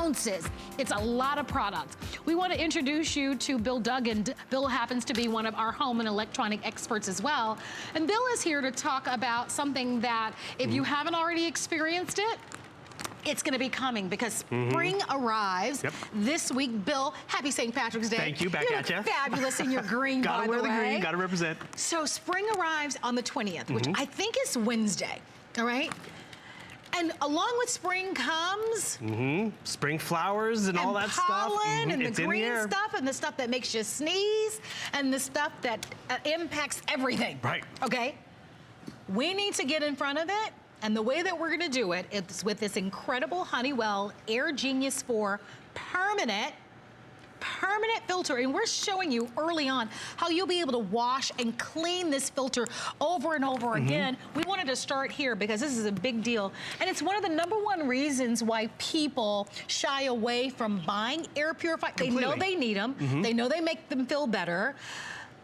ounces. It's a lot of product. We want to introduce you to Bill Duggan. Bill happens to be one of our home and electronic experts as well. And Bill is here to talk about something that if you haven't already experienced it, it's gonna be coming because spring arrives this week. Bill, happy St. Patrick's Day. Thank you, back at you. Fabulous in your green, Gotta wear the green, gotta represent. So spring arrives on the 20th, which I think is Wednesday, all right? And along with spring comes... spring flowers and all that stuff. Pollen and it's the green in the stuff and the stuff that makes you sneeze and the stuff that impacts everything. Right. Okay? We need to get in front of it. And the way that we're gonna do it is with this incredible Honeywell Air Genius 4 permanent filter. And we're showing you early on how you'll be able to wash and clean this filter over and over again. We wanted to start here because this is a big deal. And it's one of the #1 reasons why people shy away from buying air purifiers. They know they need them. They know they make them feel better.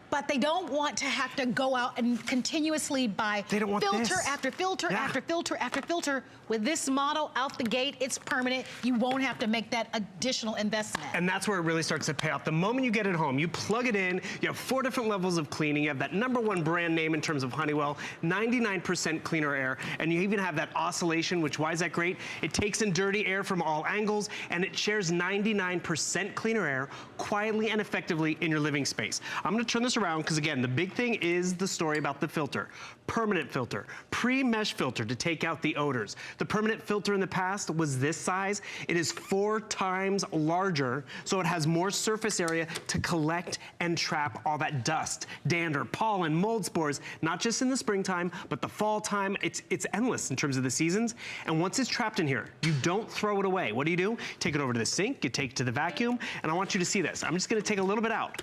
But they don't want to have to go out and continuously buy filter after filter after filter after filter. With this model out the gate, it's permanent. You won't have to make that additional investment. And that's where it really starts to pay off. The moment you get it home, you plug it in, you have 4 different levels of cleaning. You have that #1 brand name in terms of Honeywell, 99% cleaner air, and you even have that oscillation, which, why is that great? It takes in dirty air from all angles, and it shares 99% cleaner air quietly and effectively in your living space. I'm gonna turn this around because, again, the big thing is the story about the filter. Permanent filter, pre-mesh filter to take out the odors. The permanent filter in the past was this size. It is 4 times larger, so it has more surface area to collect and trap all that dust, dander, pollen, mold spores, not just in the springtime, but the fall time. It's endless in terms of the seasons. And once it's trapped in here, you don't throw it away. What do? Take it over to the sink, you take it to the vacuum, and I want you to see this. I'm just gonna take a little bit out.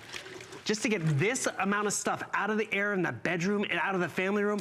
Just to get this amount of stuff out of the air in that bedroom and out of the family room,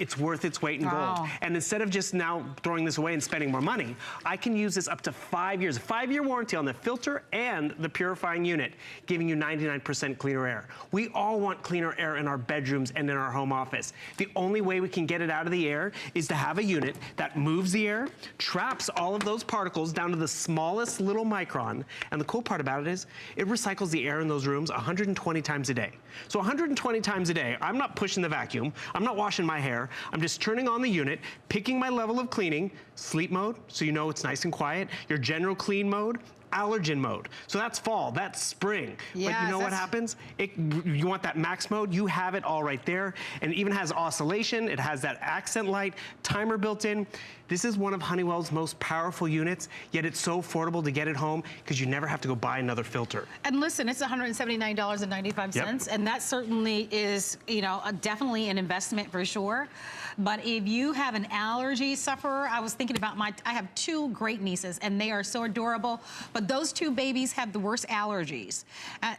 it's worth its weight in gold. And instead of just now throwing this away and spending more money, I can use this up to 5 years. 5-year warranty on the filter and the purifying unit, giving you 99% cleaner air. We all want cleaner air in our bedrooms and in our home office. The only way we can get it out of the air is to have a unit that moves the air, traps all of those particles down to the smallest little micron. And the cool part about it is it recycles the air in those rooms 120 times a day. So 120 times a day, I'm not pushing the vacuum, I'm not washing my hair, I'm just turning on the unit, picking my level of cleaning, sleep mode, so you know it's nice and quiet, your general clean mode, allergen mode. So that's fall, that's spring. Yes, but you know what happens? You want that max mode, you have it all right there. And it even has oscillation, it has that accent light, timer built in. This is one of Honeywell's most powerful units, yet it's so affordable to get it home because you never have to go buy another filter. And listen, it's $179.95, and that certainly is, you know, definitely an investment for sure. But if you have an allergy sufferer, I was thinking about I have 2 great nieces, and they are so adorable, but those 2 babies have the worst allergies.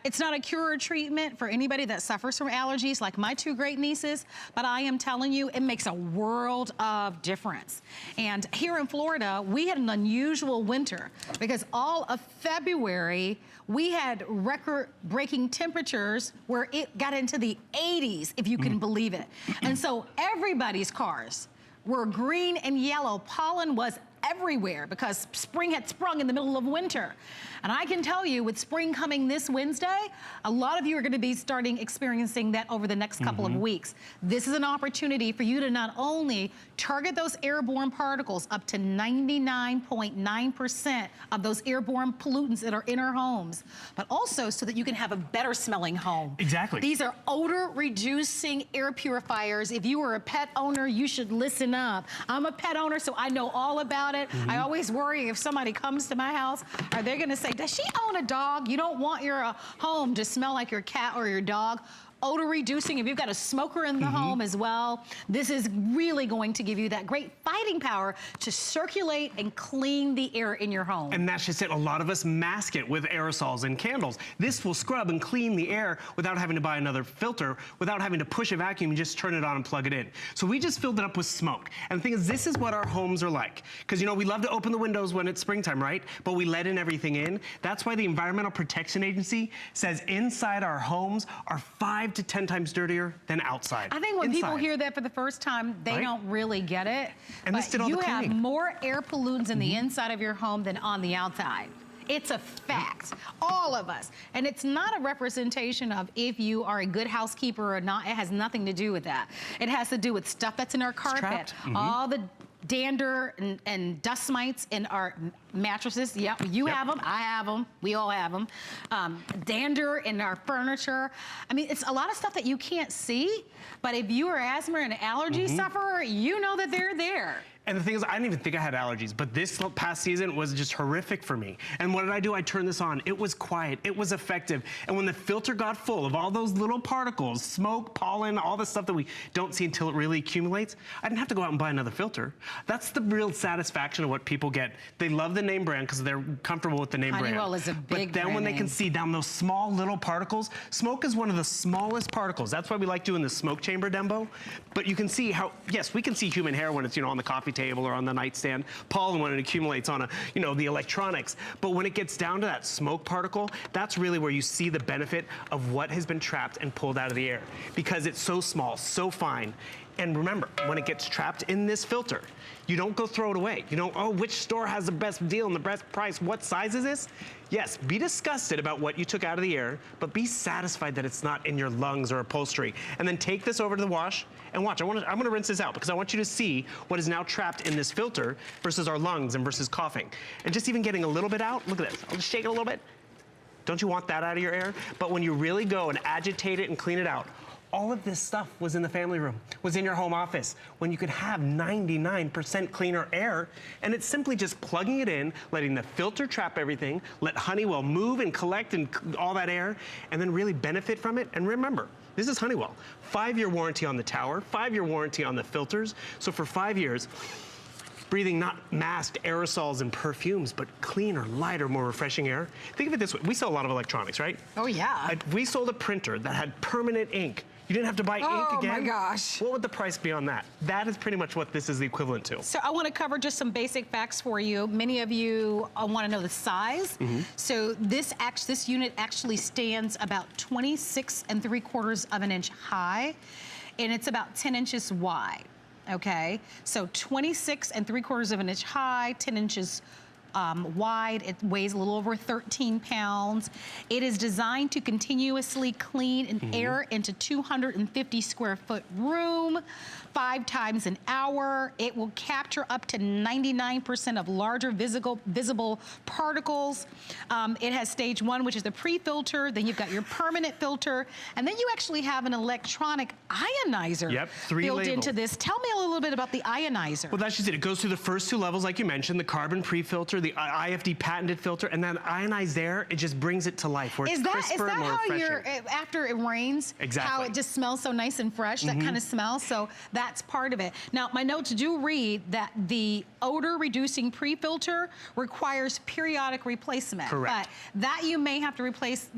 It's not a cure or treatment for anybody that suffers from allergies like my 2 great nieces, but I am telling you, it makes a world of difference. And here in Florida, we had an unusual winter because all of February, we had record-breaking temperatures where it got into the 80s, if you can believe it. And so everybody's cars were green and yellow. Pollen was everywhere because spring had sprung in the middle of winter. And I can tell you, with spring coming this Wednesday, a lot of you are going to be experiencing that over the next couple of weeks. This is an opportunity for you to not only target those airborne particles, up to 99.9% of those airborne pollutants that are in our homes, but also so that you can have a better smelling home. Exactly. These are odor reducing air purifiers. If you are a pet owner, you should listen up. I'm a pet owner, so I know all about it. I always worry if somebody comes to my house, are they gonna say, does she own a dog? You don't want your home to smell like your cat or your dog. Odor reducing, if you've got a smoker in the home as well, this is really going to give you that great fighting power to circulate and clean the air in your home. And that's just it. A lot of us mask it with aerosols and candles. This will scrub and clean the air without having to buy another filter, without having to push a vacuum and just turn it on and plug it in. So we just filled it up with smoke. And the thing is, this is what our homes are like. Because, you know, we love to open the windows when it's springtime, right? But we let in everything in. That's why the Environmental Protection Agency says inside our homes are 5 to 10 times dirtier than outside. I think when people inside. hear that for the first time, they don't really get it. And this did all the cleaning. You have more air pollutants in the inside of your home than on the outside. It's a fact, all of us. And it's not a representation of if you are a good housekeeper or not. It has nothing to do with that. It has to do with stuff that's in our carpet, all the dander and dust mites in our mattresses. Yep, you have them, I have them, we all have them. Dander in our furniture. I mean, it's a lot of stuff that you can't see, but if you are asthma and allergy sufferer, you know that they're there. And the thing is, I didn't even think I had allergies, but this past season was just horrific for me. And what did I do? I turned this on. It was quiet. It was effective. And when the filter got full of all those little particles, smoke, pollen, all the stuff that we don't see until it really accumulates, I didn't have to go out and buy another filter. That's the real satisfaction of what people get. They love the name brand because they're comfortable with the name brand. Honeywell is a big But then when they brand can name. see down those small little particles, smoke is one of the smallest particles. That's why we like doing the smoke chamber demo. But you can see how, yes, we can see human hair when it's, on the coffee table or on the nightstand, pollen when it accumulates on the electronics. But when it gets down to that smoke particle, that's really where you see the benefit of what has been trapped and pulled out of the air, because it's so small, so fine. And remember, when it gets trapped in this filter, you don't go throw it away. You don't, oh, which store has the best deal and the best price? What size is this? Yes, be disgusted about what you took out of the air, but be satisfied that it's not in your lungs or upholstery. And then take this over to the wash and watch. I'm gonna rinse this out because I want you to see what is now trapped in this filter versus our lungs and versus coughing. And just even getting a little bit out, look at this. I'll just shake it a little bit. Don't you want that out of your air? But when you really go and agitate it and clean it out, all of this stuff was in the family room, was in your home office, when you could have 99% cleaner air, and it's simply just plugging it in, letting the filter trap everything, let Honeywell move and collect and all that air, and then really benefit from it. And remember, this is Honeywell. 5-year warranty on the tower, 5-year warranty on the filters. So for 5 years, breathing not masked aerosols and perfumes, but cleaner, lighter, more refreshing air. Think of it this way. We sell a lot of electronics, right? Oh, yeah. We sold a printer that had permanent ink. You didn't have to buy ink again. Oh, my gosh. What would the price be on that? That is pretty much what this is the equivalent to. So I want to cover just some basic facts for you. Many of you want to know the size. So this unit actually stands about 26¾ of an inch high, and it's about 10 inches wide. Okay, so 26¾ of an inch high, 10 inches wide. It weighs a little over 13 pounds. It is designed to continuously clean and air into 250 square foot room 5 times an hour. It will capture up to 99% of larger visible particles. It has stage 1, which is the pre-filter. Then you've got your permanent filter. And then you actually have an electronic ionizer built into this. Tell me a little bit about the ionizer. Well, that's just it. It goes through the first 2 levels, like you mentioned, the carbon pre-filter, the IFD patented filter, and then ionized air, it just brings it to life, where it's crisper and more refreshing. Is that how after it rains, how it just smells so nice and fresh, that kind of smell? So that's part of it. Now, my notes do read that the odor reducing pre-filter requires periodic replacement. Correct. But that you may have to replace,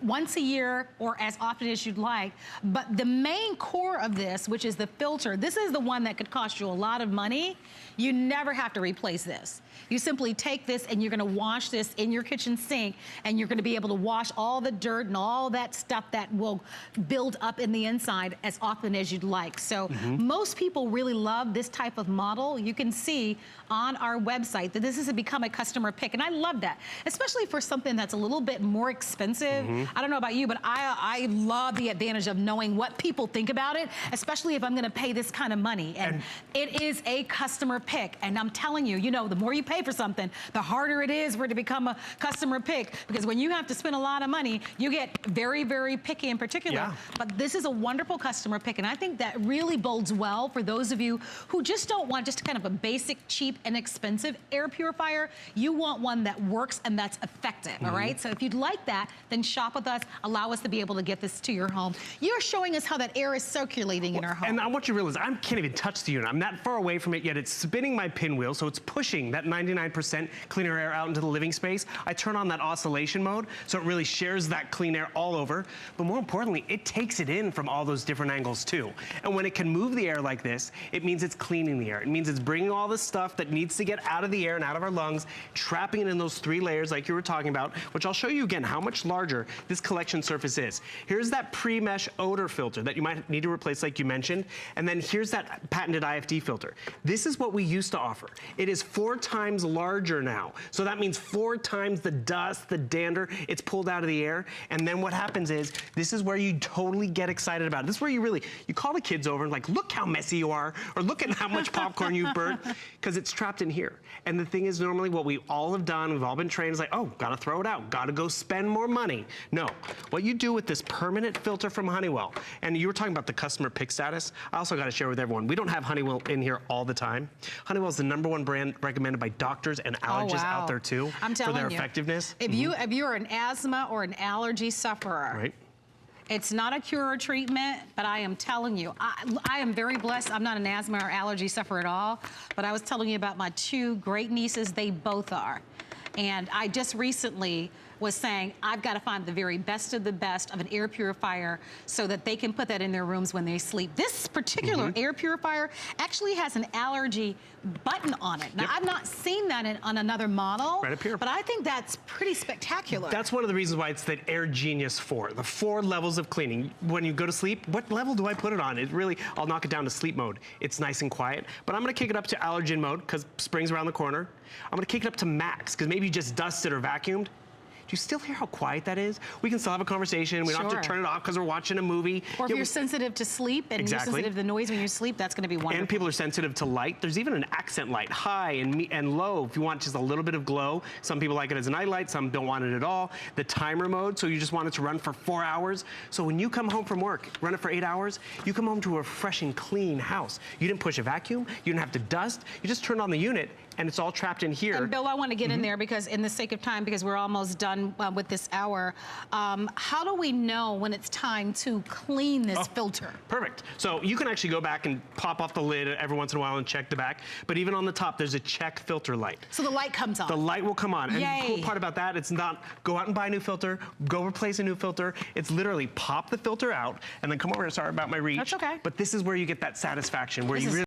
once a year or as often as you'd like. But the main core of this, which is the filter, this is the one that could cost you a lot of money. You never have to replace this. You simply take this and you're gonna wash this in your kitchen sink, and you're gonna be able to wash all the dirt and all that stuff that will build up in the inside as often as you'd like. So most people really love this type of model. You can see on our website that this has become a customer pick, and I love that, especially for something that's a little bit more expensive. I don't know about you, but I love the advantage of knowing what people think about it, especially if I'm gonna pay this kind of money. And it is a customer pick, and I'm telling you, the more you pay for something, the harder it is for it to become a customer pick, because when you have to spend a lot of money, you get very, very picky in particular. But this is a wonderful customer pick, and I think that really bodes well for those of you who just don't want just kind of a basic, cheap, and expensive air purifier. You want one that works and that's effective, all right? So if you'd like that, then shop with us, allow us to be able to get this to your home. You're showing us how that air is circulating in our home. And I want you to realize, I can't even touch the unit. I'm that far away from it, yet it's spinning my pinwheel, so it's pushing that 99% cleaner air out into the living space. I turn on that oscillation mode, so it really shares that clean air all over. But more importantly, it takes it in from all those different angles too. And when it can move the air like this, it means it's cleaning the air. It means it's bringing all the stuff that needs to get out of the air and out of our lungs, trapping it in those 3 layers like you were talking about, which I'll show you again how much larger this collection surface is. Here's that pre-mesh odor filter that you might need to replace like you mentioned, and then here's that patented IFD filter. This is what we used to offer. It is 4 times larger now. So that means 4 times the dust, the dander, it's pulled out of the air. And then what happens is, this is where you totally get excited about it. This is where you call the kids over and like, look how messy you are, or look at how much popcorn you've burnt, because it's trapped in here. And the thing is, normally what we all have done, we've all been trained, is like, oh, gotta throw it out, gotta go spend more money. No, what you do with this permanent filter from Honeywell, and you were talking about the customer pick status, I also gotta share with everyone, we don't have Honeywell in here all the time. Honeywell is the #1 brand recommended by doctors and allergists out there too, I'm telling for their you, effectiveness. If you're an asthma or an allergy sufferer, Right. It's not a cure or treatment, but I am telling you, I am very blessed. I'm not an asthma or allergy sufferer at all, but I was telling you about my 2 great nieces, they both are. And I just recently was saying, I've got to find the very best of the best of an air purifier so that they can put that in their rooms when they sleep. This particular air purifier actually has an allergy button on it. Now, I've not seen that on another model, Right up here. but I think that's pretty spectacular. That's one of the reasons why it's the Air Genius 4, the 4 levels of cleaning. When you go to sleep, what level do I put it on? It really, I'll knock it down to sleep mode. It's nice and quiet, but I'm gonna kick it up to allergen mode, because spring's around the corner. I'm gonna kick it up to max, because maybe you just dusted or vacuumed. Do you still hear how quiet that is? We can still have a conversation. We don't have to turn it off because we're watching a movie. Or if you're sensitive to sleep and you're sensitive to the noise when you sleep, that's going to be wonderful. And people are sensitive to light. There's even an accent light, high and low, if you want just a little bit of glow. Some people like it as a night light, some don't want it at all. The timer mode, so you just want it to run for 4 hours. So when you come home from work, run it for 8 hours, you come home to a refreshing, clean house. You didn't push a vacuum, you didn't have to dust, you just turned on the unit, and it's all trapped in here. And Bill, I want to get in there because in the sake of time, because we're almost done with this hour, how do we know when it's time to clean this filter? Perfect. So you can actually go back and pop off the lid every once in a while and check the back, but even on the top, there's a check filter light. So the light comes on. The light will come on. Yay. And the cool part about that, it's not go out and buy a new filter, go replace a new filter. It's literally pop the filter out and then come over, sorry about my reach. That's okay. But this is where you get that satisfaction, where you really